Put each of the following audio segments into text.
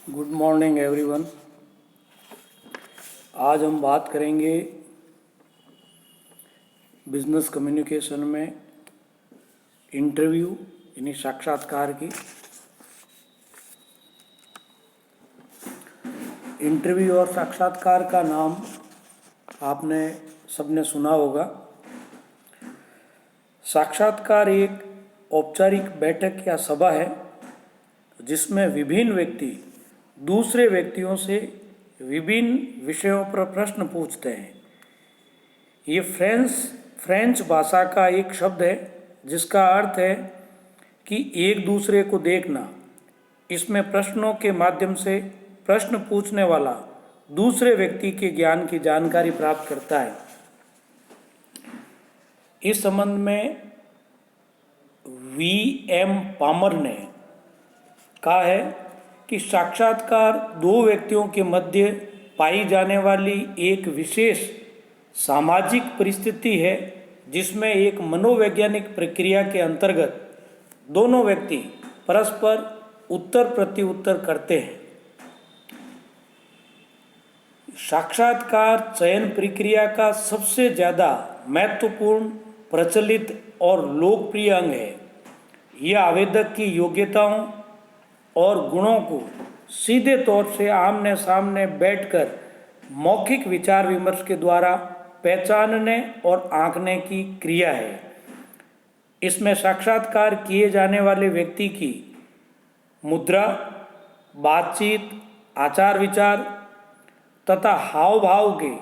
Good morning everyone. आज हम बात करेंगे बिजनेस कम्युनिकेशन में इंटरव्यू यानी साक्षात्कार की। इंटरव्यू और साक्षात्कार का नाम आपने सबने सुना होगा। साक्षात्कार एक औपचारिक बैठक या सभा है जिसमें विभिन्न व्यक्ति दूसरे व्यक्तियों से विभिन्न विषयों पर प्रश्न पूछते हैं। ये फ्रेंच भाषा का एक शब्द है जिसका अर्थ है कि एक दूसरे को देखना। इसमें प्रश्नों के माध्यम से प्रश्न पूछने वाला दूसरे व्यक्ति के ज्ञान की जानकारी प्राप्त करता है। इस संबंध में वी.एम. पामर ने कहा है कि साक्षात्कार दो व्यक्तियों के मध्य पाई जाने वाली एक विशेष सामाजिक परिस्थिति है जिसमें एक मनोवैज्ञानिक प्रक्रिया के अंतर्गत दोनों व्यक्ति परस्पर उत्तर प्रत्युत्तर करते हैं। साक्षात्कार चयन प्रक्रिया का सबसे ज़्यादा महत्वपूर्ण, प्रचलित और लोकप्रिय अंग है। यह आवेदक की योग्यताओं और गुणों को सीधे तौर से आमने सामने बैठकर मौखिक विचार विमर्श के द्वारा पहचानने और आंकने की क्रिया है। इसमें साक्षात्कार किए जाने वाले व्यक्ति की मुद्रा, बातचीत, आचार विचार तथा हाव भाव के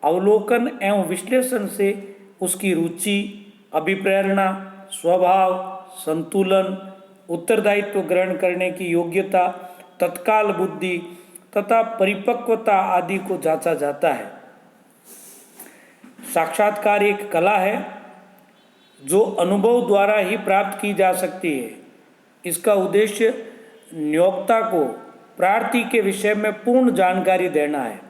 अवलोकन एवं विश्लेषण से उसकी रुचि, अभिप्रेरणा, स्वभाव, संतुलन, उत्तरदायित्व ग्रहण करने की योग्यता, तत्काल बुद्धि तथा परिपक्वता आदि को जांचा जाता है। साक्षात्कार एक कला है जो अनुभव द्वारा ही प्राप्त की जा सकती है। इसका उद्देश्य नियोक्ता को प्रार्थी के विषय में पूर्ण जानकारी देना है।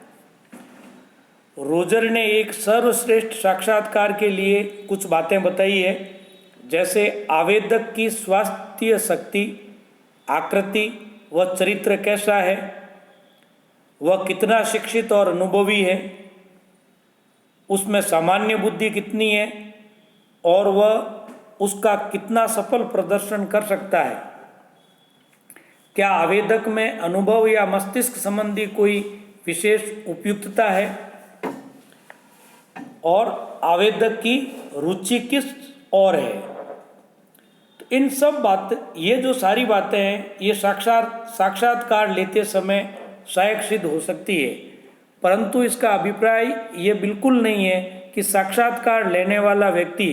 रोजर ने एक सर्वश्रेष्ठ साक्षात्कार के लिए कुछ बातें बताई है, जैसे आवेदक की स्वास्थ्य शक्ति, आकृति व चरित्र कैसा है, वह कितना शिक्षित और अनुभवी है, उसमें सामान्य बुद्धि कितनी है और वह उसका कितना सफल प्रदर्शन कर सकता है। क्या आवेदक में अनुभव या मस्तिष्क संबंधी कोई विशेष उपयुक्तता है और आवेदक की रुचि किस ओर है। तो इन सब ये जो सारी बातें हैं ये साक्षात्कार लेते समय सहायक सिद्ध हो सकती है, परंतु इसका अभिप्राय ये बिल्कुल नहीं है कि साक्षात्कार लेने वाला व्यक्ति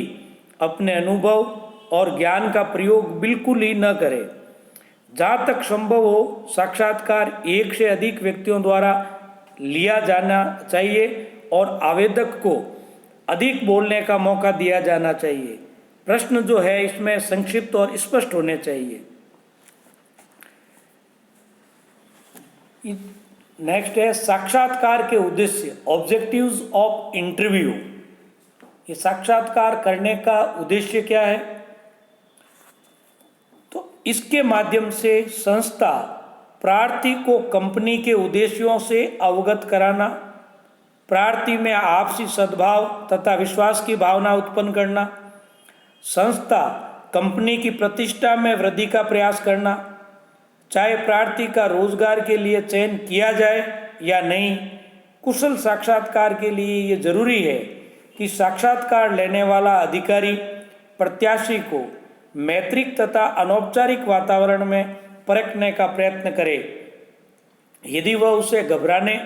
अपने अनुभव और ज्ञान का प्रयोग बिल्कुल ही न करे। जहाँ तक संभव हो साक्षात्कार एक से अधिक व्यक्तियों द्वारा लिया जाना चाहिए और आवेदक को अधिक बोलने का मौका दिया जाना चाहिए। प्रश्न जो है इसमें संक्षिप्त और स्पष्ट होने चाहिए। नेक्स्ट है साक्षात्कार के उद्देश्य, ऑब्जेक्टिव्स ऑफ इंटरव्यू। ये साक्षात्कार करने का उद्देश्य क्या है? तो इसके माध्यम से संस्था प्रार्थी को कंपनी के उद्देश्यों से अवगत कराना, प्रार्थी में आपसी सद्भाव तथा विश्वास की भावना उत्पन्न करना, संस्था कंपनी की प्रतिष्ठा में वृद्धि का प्रयास करना, चाहे प्रार्थी का रोजगार के लिए चयन किया जाए या नहीं। कुशल साक्षात्कार के लिए ये जरूरी है कि साक्षात्कार लेने वाला अधिकारी प्रत्याशी को मैत्रिक तथा अनौपचारिक वातावरण में परखने का प्रयत्न करे। यदि वह उसे घबराने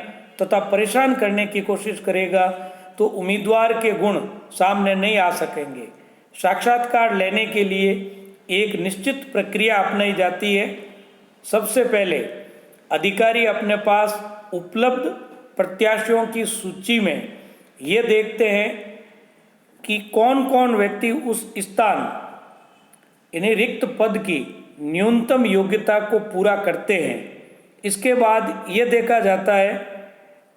तथा परेशान करने की कोशिश करेगा तो उम्मीदवार के गुण सामने नहीं आ सकेंगे। साक्षात्कार लेने के लिए एक निश्चित प्रक्रिया अपनाई जाती है। सबसे पहले अधिकारी अपने पास उपलब्ध प्रत्याशियों की सूची में ये देखते हैं कि कौन कौन व्यक्ति उस स्थान यानी रिक्त पद की न्यूनतम योग्यता को पूरा करते हैं। इसके बाद ये देखा जाता है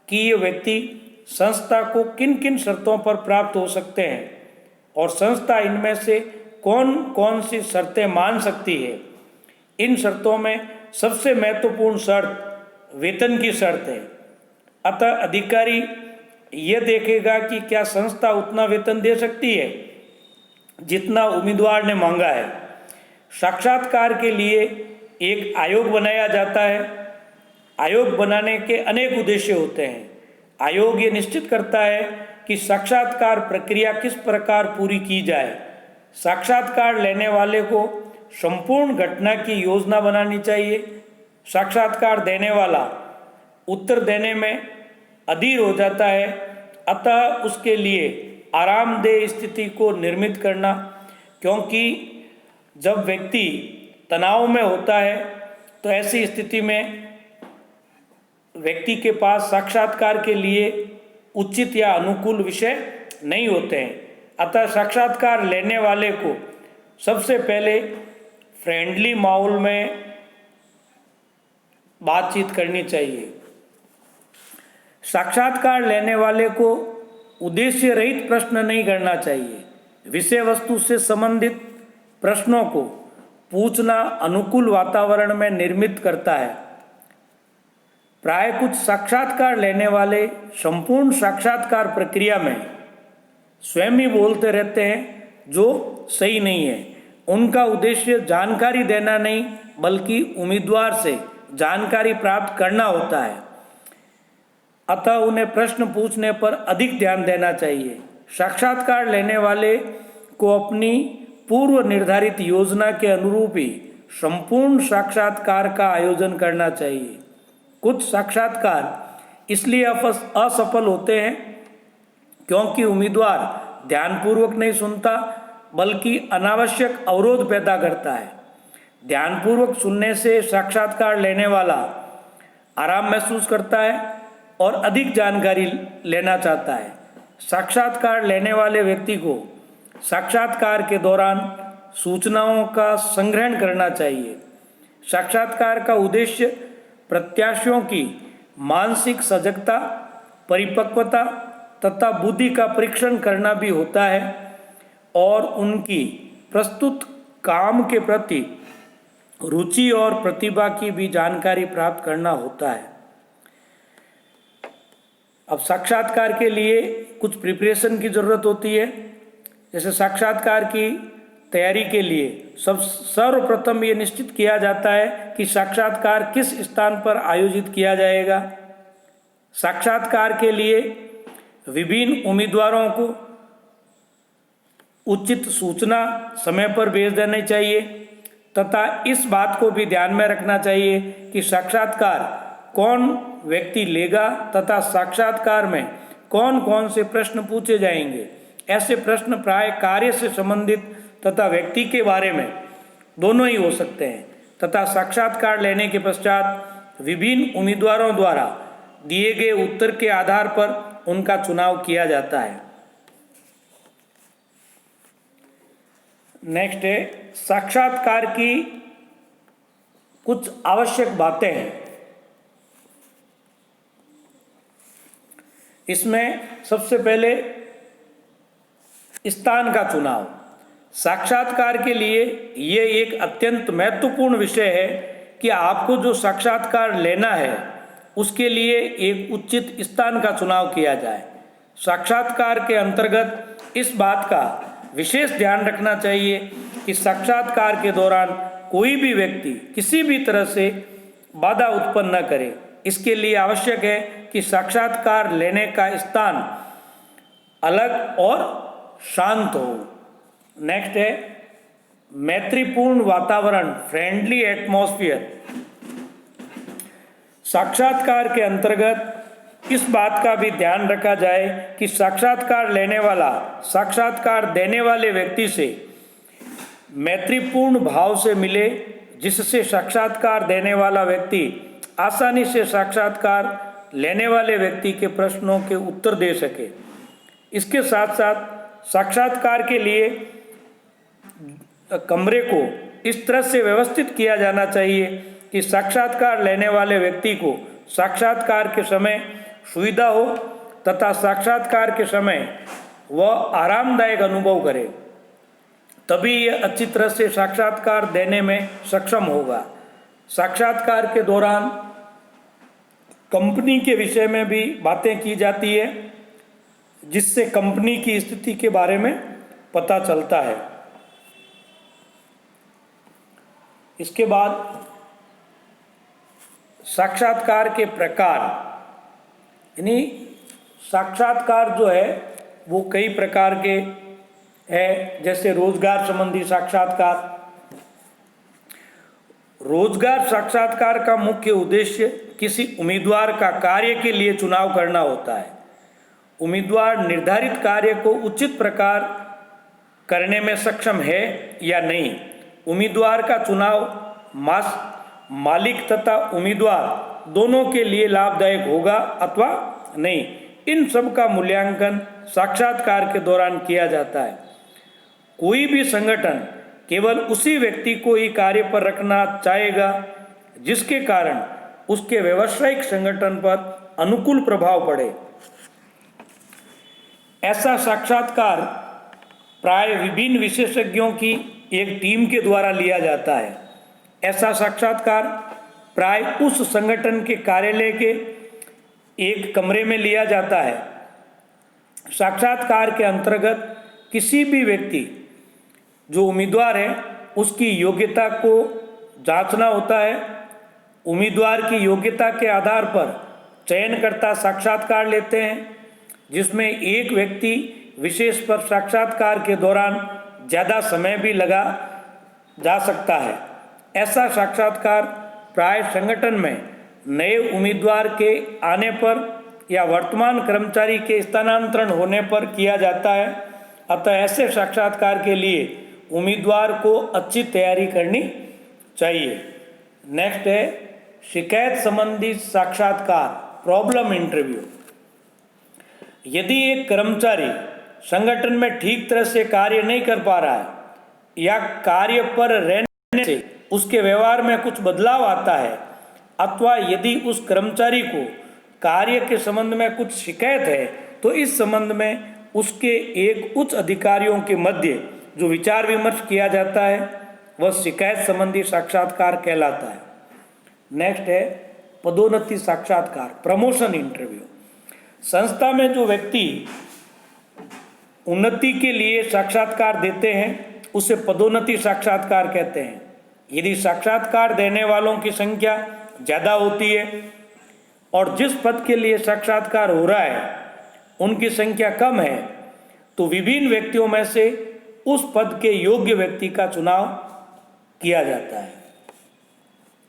कि ये व्यक्ति संस्था को किन किन शर्तों पर प्राप्त हो सकते हैं और संस्था इनमें से कौन कौन सी शर्तें मान सकती है। इन शर्तों में सबसे महत्वपूर्ण शर्त वेतन की शर्त है। अतः अधिकारी यह देखेगा कि क्या संस्था उतना वेतन दे सकती है जितना उम्मीदवार ने मांगा है। साक्षात्कार के लिए एक आयोग बनाया जाता है। आयोग बनाने के अनेक उद्देश्य होते हैं। आयोग ये निश्चित करता है कि साक्षात्कार प्रक्रिया किस प्रकार पूरी की जाए। साक्षात्कार लेने वाले को संपूर्ण घटना की योजना बनानी चाहिए। साक्षात्कार देने वाला उत्तर देने में अधीर हो जाता है, अतः उसके लिए आरामदेह स्थिति को निर्मित करना, क्योंकि जब व्यक्ति तनाव में होता है तो ऐसी स्थिति में व्यक्ति के पास साक्षात्कार के लिए उचित या अनुकूल विषय नहीं होते हैं। अतः साक्षात्कार लेने वाले को सबसे पहले फ्रेंडली माहौल में बातचीत करनी चाहिए। साक्षात्कार लेने वाले को उद्देश्य रहित प्रश्न नहीं करना चाहिए। विषय वस्तु से संबंधित प्रश्नों को पूछना अनुकूल वातावरण में निर्मित करता है। प्राय कुछ साक्षात्कार लेने वाले संपूर्ण साक्षात्कार प्रक्रिया में स्वयं ही बोलते रहते हैं, जो सही नहीं है। उनका उद्देश्य जानकारी देना नहीं, बल्कि उम्मीदवार से जानकारी प्राप्त करना होता है। अतः उन्हें प्रश्न पूछने पर अधिक ध्यान देना चाहिए। साक्षात्कार लेने वाले को अपनी पूर्व निर्धारित योजना के अनुरूप ही संपूर्ण साक्षात्कार का आयोजन करना चाहिए। कुछ साक्षात्कार इसलिए असफल होते हैं क्योंकि उम्मीदवार ध्यानपूर्वक नहीं सुनता, बल्कि अनावश्यक अवरोध पैदा करता है। ध्यानपूर्वक सुनने से साक्षात्कार लेने वाला आराम महसूस करता है और अधिक जानकारी लेना चाहता है। साक्षात्कार लेने वाले व्यक्ति को साक्षात्कार के दौरान सूचनाओं का संग्रहण करना चाहिए। साक्षात्कार का उद्देश्य प्रत्याशियों की मानसिक सजगता, परिपक्वता तथा बुद्धि का परीक्षण करना भी होता है और उनकी प्रस्तुत काम के प्रति रुचि और प्रतिभा की भी जानकारी प्राप्त करना होता है। अब साक्षात्कार के लिए कुछ प्रिपरेशन की ज़रूरत होती है। जैसे साक्षात्कार की तैयारी के लिए सर्वप्रथम ये निश्चित किया जाता है कि साक्षात्कार किस स्थान पर आयोजित किया जाएगा। साक्षात्कार के लिए विभिन्न उम्मीदवारों को उचित सूचना समय पर भेज देनी चाहिए तथा इस बात को भी ध्यान में रखना चाहिए कि साक्षात्कार कौन व्यक्ति लेगा तथा साक्षात्कार में कौन कौन से प्रश्न पूछे जाएंगे। ऐसे प्रश्न प्राय कार्य से संबंधित तथा व्यक्ति के बारे में दोनों ही हो सकते हैं तथा साक्षात्कार लेने के पश्चात विभिन्न उम्मीदवारों द्वारा दिए गए उत्तर के आधार पर उनका चुनाव किया जाता है। नेक्स्ट है साक्षात्कार की कुछ आवश्यक बातें हैं। इसमें सबसे पहले स्थान का चुनाव। साक्षात्कार के लिए ये एक अत्यंत महत्वपूर्ण विषय है कि आपको जो साक्षात्कार लेना है उसके लिए एक उचित स्थान का चुनाव किया जाए। साक्षात्कार के अंतर्गत इस बात का विशेष ध्यान रखना चाहिए कि साक्षात्कार के दौरान कोई भी व्यक्ति किसी भी तरह से बाधा उत्पन्न न करे। इसके लिए आवश्यक है कि साक्षात्कार लेने का स्थान अलग और शांत हो। नेक्स्ट है मैत्रीपूर्ण वातावरण, फ्रेंडली एटमॉस्फेयर। साक्षात्कार के अंतर्गत इस बात का भी ध्यान रखा जाए कि साक्षात्कार लेने वाला साक्षात्कार देने वाले व्यक्ति से मैत्रीपूर्ण भाव से मिले, जिससे साक्षात्कार देने वाला व्यक्ति आसानी से साक्षात्कार लेने वाले व्यक्ति के प्रश्नों के उत्तर दे सके। इसके साथ साथ साक्षात्कार के लिए कमरे को इस तरह से व्यवस्थित किया जाना चाहिए कि साक्षात्कार लेने वाले व्यक्ति को साक्षात्कार के समय सुविधा हो तथा साक्षात्कार के समय वह आरामदायक अनुभव करे, तभी यह अच्छी तरह से साक्षात्कार देने में सक्षम होगा। साक्षात्कार के दौरान कंपनी के विषय में भी बातें की जाती है, जिससे कंपनी की स्थिति के बारे में पता चलता है। इसके बाद साक्षात्कार के प्रकार, यानी साक्षात्कार जो है वो कई प्रकार के है, जैसे रोजगार संबंधी साक्षात्कार। रोजगार साक्षात्कार का मुख्य उद्देश्य किसी उम्मीदवार का कार्य के लिए चुनाव करना होता है। उम्मीदवार निर्धारित कार्य को उचित प्रकार करने में सक्षम है या नहीं। उम्मीदवार का चुनाव मालिक तथा उम्मीदवार दोनों के लिए लाभदायक होगा अथवा नहीं, इन सब का मूल्यांकन साक्षात्कार के दौरान किया जाता है। कोई भी संगठन केवल उसी व्यक्ति को ही कार्य पर रखना चाहेगा जिसके कारण उसके व्यावसायिक संगठन पर अनुकूल प्रभाव पड़े। ऐसा साक्षात्कार प्राय विभिन्न विशेषज्ञों की एक टीम के द्वारा लिया जाता है। ऐसा साक्षात्कार प्राय उस संगठन के कार्यालय के एक कमरे में लिया जाता है। साक्षात्कार के अंतर्गत किसी भी व्यक्ति जो उम्मीदवार है उसकी योग्यता को जांचना होता है। उम्मीदवार की योग्यता के आधार पर चयनकर्ता साक्षात्कार लेते हैं, जिसमें एक व्यक्ति विशेष पर साक्षात्कार के दौरान ज़्यादा समय भी लगा जा सकता है। ऐसा साक्षात्कार प्राय संगठन में नए उम्मीदवार के आने पर या वर्तमान कर्मचारी के स्थानांतरण होने पर किया जाता है। अतः ऐसे साक्षात्कार के लिए उम्मीदवार को अच्छी तैयारी करनी चाहिए। नेक्स्ट है शिकायत संबंधी साक्षात्कार, प्रॉब्लम इंटरव्यू। यदि एक कर्मचारी संगठन में ठीक तरह से कार्य नहीं कर पा रहा है या कार्य पर रहने से उसके व्यवहार में कुछ बदलाव आता है, अथवा यदि उस कर्मचारी को कार्य के संबंध में कुछ शिकायत है, तो इस संबंध में उसके एक उच्च अधिकारियों के मध्य जो विचार विमर्श किया जाता है वह शिकायत संबंधी साक्षात्कार कहलाता है। नेक्स्ट है पदोन्नति साक्षात्कार, प्रमोशन इंटरव्यू। संस्था में जो व्यक्ति उन्नति के लिए साक्षात्कार देते हैं उसे पदोन्नति साक्षात्कार कहते हैं। यदि साक्षात्कार देने वालों की संख्या ज़्यादा होती है और जिस पद के लिए साक्षात्कार हो रहा है उनकी संख्या कम है, तो विभिन्न व्यक्तियों में से उस पद के योग्य व्यक्ति का चुनाव किया जाता है।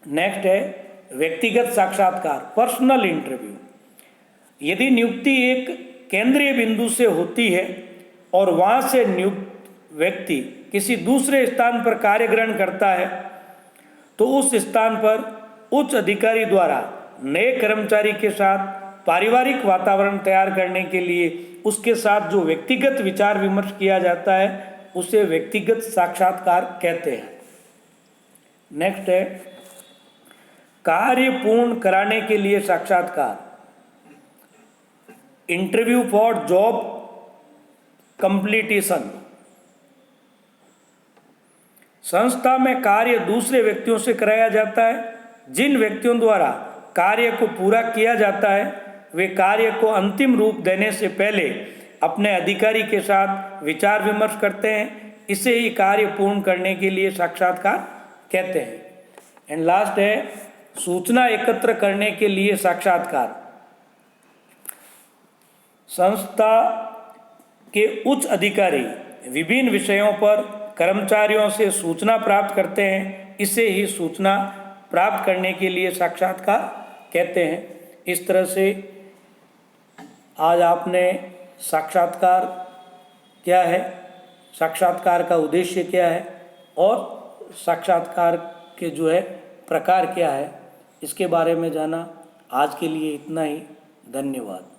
नेक्स्ट है व्यक्तिगत साक्षात्कार, पर्सनल इंटरव्यू। यदि नियुक्ति एक केंद्रीय बिंदु से होती है और वहां से नियुक्त व्यक्ति किसी दूसरे स्थान पर कार्य ग्रहण करता है, तो उस स्थान पर उच्च अधिकारी द्वारा नए कर्मचारी के साथ पारिवारिक वातावरण तैयार करने के लिए उसके साथ जो व्यक्तिगत विचार विमर्श किया जाता है उसे व्यक्तिगत साक्षात्कार कहते हैं। नेक्स्ट है कार्य पूर्ण कराने के लिए साक्षात्कार, इंटरव्यू फॉर जॉब कंप्लीटेशन। संस्था में कार्य दूसरे व्यक्तियों से कराया जाता है। जिन व्यक्तियों द्वारा कार्य को पूरा किया जाता है वे कार्य को अंतिम रूप देने से पहले अपने अधिकारी के साथ विचार विमर्श करते हैं। इसे ही कार्य पूर्ण करने के लिए साक्षात्कार कहते हैं। एंड लास्ट है सूचना एकत्र करने के लिए साक्षात्कार। संस्था के उच्च अधिकारी विभिन्न विषयों पर कर्मचारियों से सूचना प्राप्त करते हैं। इसे ही सूचना प्राप्त करने के लिए साक्षात्कार कहते हैं। इस तरह से आज आपने साक्षात्कार क्या है, साक्षात्कार का उद्देश्य क्या है और साक्षात्कार के जो है प्रकार क्या है, इसके बारे में जाना। आज के लिए इतना ही। धन्यवाद।